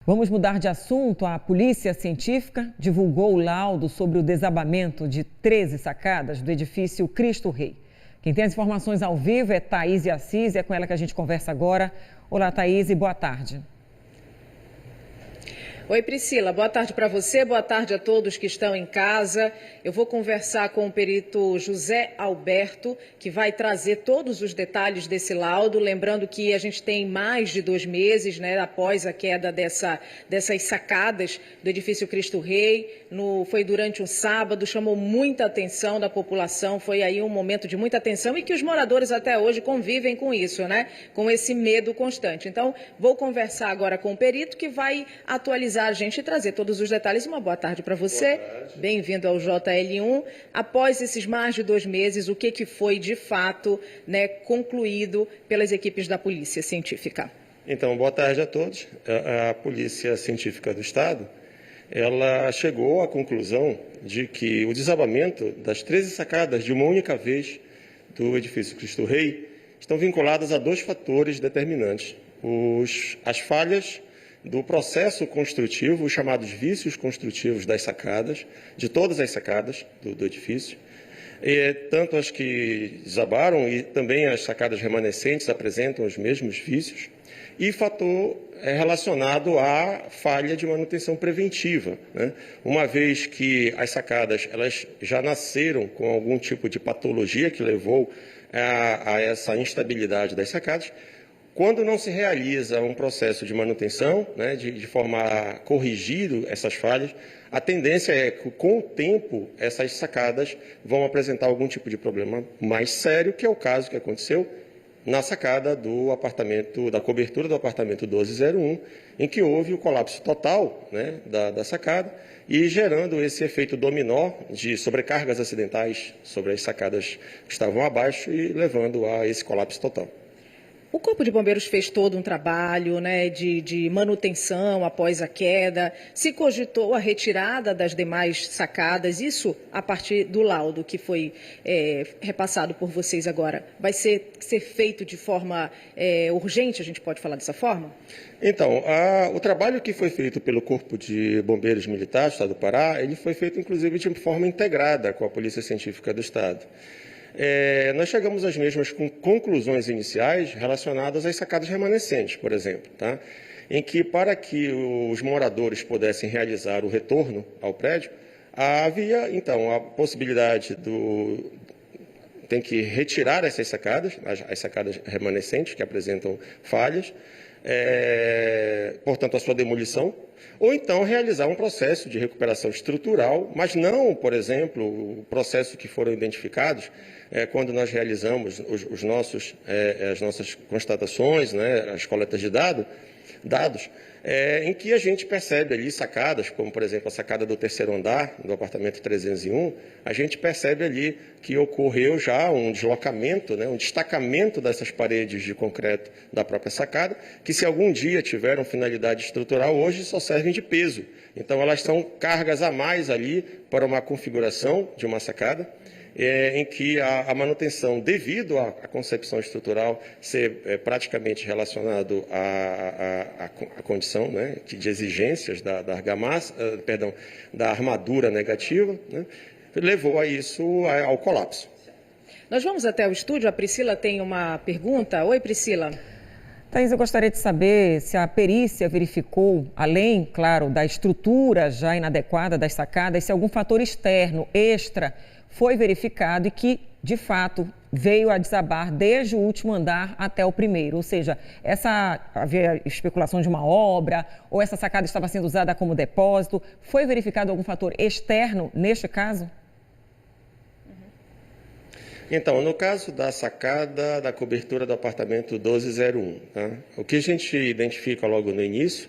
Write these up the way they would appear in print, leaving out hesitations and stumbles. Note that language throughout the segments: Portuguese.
Vamos mudar de assunto. A Polícia Científica divulgou o laudo sobre o desabamento de 13 sacadas do edifício Cristo Rei. Quem tem as informações ao vivo é Thaís Assis e é com ela que a gente conversa agora. Olá, Thaís, e boa tarde. Oi, Priscila. Boa tarde para você, boa tarde a todos que estão em casa. Eu vou conversar com o perito José Alberto, que vai trazer todos os detalhes desse laudo. Lembrando que a gente tem mais de 2 meses, após a queda dessas sacadas do edifício Cristo Rei. Foi durante um sábado, chamou muita atenção da população. Foi aí um momento de muita atenção e que os moradores até hoje convivem com isso, com esse medo constante. Então, vou conversar agora com o perito, que vai atualizar a gente e trazer todos os detalhes. Uma boa tarde para você. Bem-vindo ao JL1. Após esses mais de 2 meses, o que foi de fato concluído pelas equipes da Polícia Científica? Então, boa tarde a todos. A Polícia Científica do Estado, ela chegou à conclusão de que o desabamento das 13 sacadas de uma única vez do edifício Cristo Rei estão vinculadas a 2 fatores determinantes: as falhas do processo construtivo, os chamados vícios construtivos das sacadas, de todas as sacadas do edifício, tanto as que desabaram e também as sacadas remanescentes apresentam os mesmos vícios, e fator relacionado à falha de manutenção preventiva, uma vez que as sacadas elas já nasceram com algum tipo de patologia que levou a essa instabilidade das sacadas. Quando não se realiza um processo de manutenção, de forma a corrigir essas falhas, a tendência é que, com o tempo, essas sacadas vão apresentar algum tipo de problema mais sério, que é o caso que aconteceu na sacada do apartamento, da cobertura do apartamento 1201, em que houve o colapso total da sacada e gerando esse efeito dominó de sobrecargas acidentais sobre as sacadas que estavam abaixo e levando a esse colapso total. O Corpo de Bombeiros fez todo um trabalho de manutenção após a queda. Se cogitou a retirada das demais sacadas, isso a partir do laudo que foi repassado por vocês agora. Vai ser feito de forma urgente, a gente pode falar dessa forma? Então, o trabalho que foi feito pelo Corpo de Bombeiros Militar do Estado do Pará, ele foi feito inclusive de forma integrada com a Polícia Científica do Estado. Nós chegamos às mesmas conclusões iniciais relacionadas às sacadas remanescentes, por exemplo, em que, para que os moradores pudessem realizar o retorno ao prédio, havia, então, a possibilidade tem que retirar essas sacadas, as sacadas remanescentes que apresentam falhas, portanto, a sua demolição, ou então realizar um processo de recuperação estrutural, mas não, por exemplo, o processo que foram identificados quando nós realizamos as nossas constatações, as coletas de dados, em que a gente percebe ali sacadas, como, por exemplo, a sacada do 3º andar, do apartamento 301, a gente percebe ali que ocorreu já um deslocamento, um destacamento dessas paredes de concreto da própria sacada, que se algum dia tiveram finalidade estrutural, hoje só servem de peso. Então, elas são cargas a mais ali para uma configuração de uma sacada, em que a manutenção, devido à concepção estrutural ser praticamente relacionado à condição de exigências da armadura negativa, levou a isso ao colapso. Nós vamos até o estúdio, a Priscila tem uma pergunta. Oi, Priscila. Thaís, eu gostaria de saber se a perícia verificou, além, claro, da estrutura já inadequada das sacadas, se algum fator externo, extra, foi verificado e que, de fato, veio a desabar desde o último andar até o primeiro. Ou seja, havia especulação de uma obra ou essa sacada estava sendo usada como depósito. Foi verificado algum fator externo neste caso? Então, no caso da sacada da cobertura do apartamento 1201, o que a gente identifica logo no início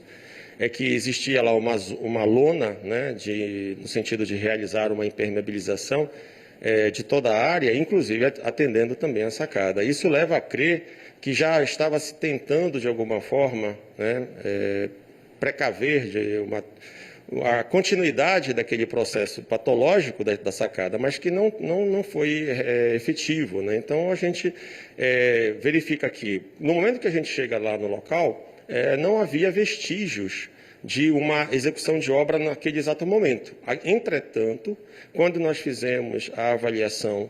é que existia lá uma lona, no sentido de realizar uma impermeabilização de toda a área, inclusive atendendo também a sacada. Isso leva a crer que já estava se tentando, de alguma forma, precaver a continuidade daquele processo patológico da sacada, mas que não foi efetivo. Então, a gente verifica que, no momento que a gente chega lá no local, não havia vestígios de uma execução de obra naquele exato momento. Entretanto, quando nós fizemos a avaliação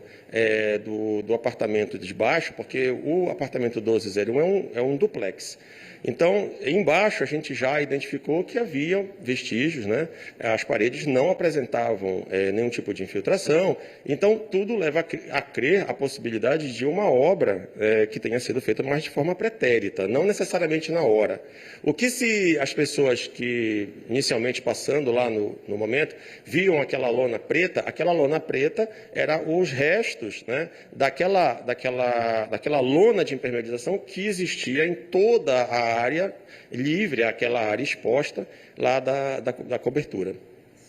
do apartamento de baixo, porque o apartamento 1201 é um duplex, então, embaixo a gente já identificou que havia vestígios, né? As paredes não apresentavam nenhum tipo de infiltração, então tudo leva a crer a possibilidade de uma obra que tenha sido feita mais de forma pretérita, não necessariamente na hora. O que se as pessoas que inicialmente passando lá no momento viam aquela lona preta era os restos, né, daquela lona de impermeabilização que existia em toda a área livre, aquela área exposta lá da cobertura.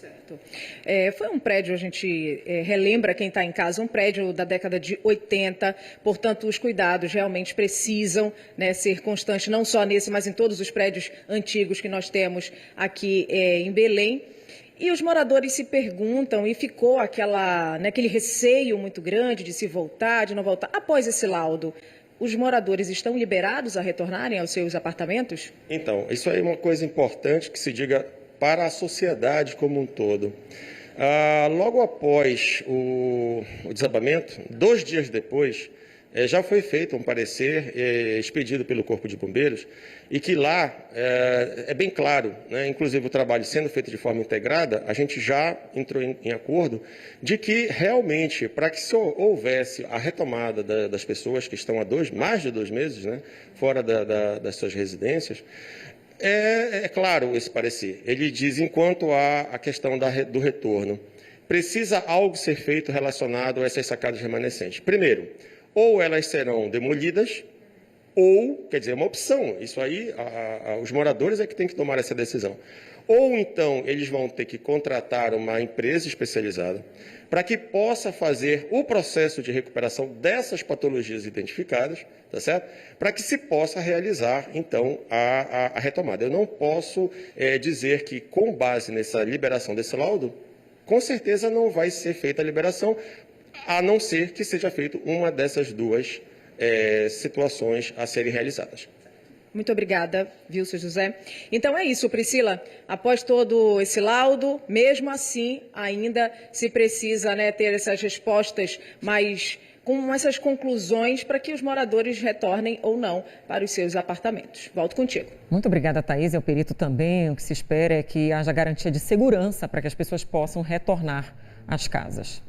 Certo. Foi um prédio, a gente relembra quem está em casa, um prédio da década de 80, portanto os cuidados realmente precisam, né, ser constantes, não só nesse, mas em todos os prédios antigos que nós temos aqui em Belém. E os moradores se perguntam, e ficou aquele receio muito grande de se voltar, de não voltar, após esse laudo. Os moradores estão liberados a retornarem aos seus apartamentos? Então, isso aí é uma coisa importante que se diga para a sociedade como um todo. Logo após o desabamento, 2 dias depois, já foi feito um parecer expedido pelo Corpo de Bombeiros e que lá é bem claro, né, inclusive o trabalho sendo feito de forma integrada, a gente já entrou em acordo de que realmente, para que se houvesse a retomada das pessoas que estão há mais de 2 meses, né, fora das suas residências, é claro esse parecer. Ele diz, enquanto a questão do retorno, precisa algo ser feito relacionado a essas sacadas remanescentes. Primeiro, ou elas serão demolidas, ou, quer dizer, é uma opção. Isso aí, os moradores é que têm que tomar essa decisão. Ou então eles vão ter que contratar uma empresa especializada para que possa fazer o processo de recuperação dessas patologias identificadas, tá certo? Para que se possa realizar, então, a retomada. Eu não posso dizer que, com base nessa liberação desse laudo, com certeza não vai ser feita a liberação, a não ser que seja feita uma dessas 2 situações a serem realizadas. Muito obrigada, viu, seu José? Então é isso, Priscila. Após todo esse laudo, mesmo assim, ainda se precisa, né, ter essas respostas mais com essas conclusões para que os moradores retornem ou não para os seus apartamentos. Volto contigo. Muito obrigada, Thaís. É o perito também. O que se espera é que haja garantia de segurança para que as pessoas possam retornar às casas.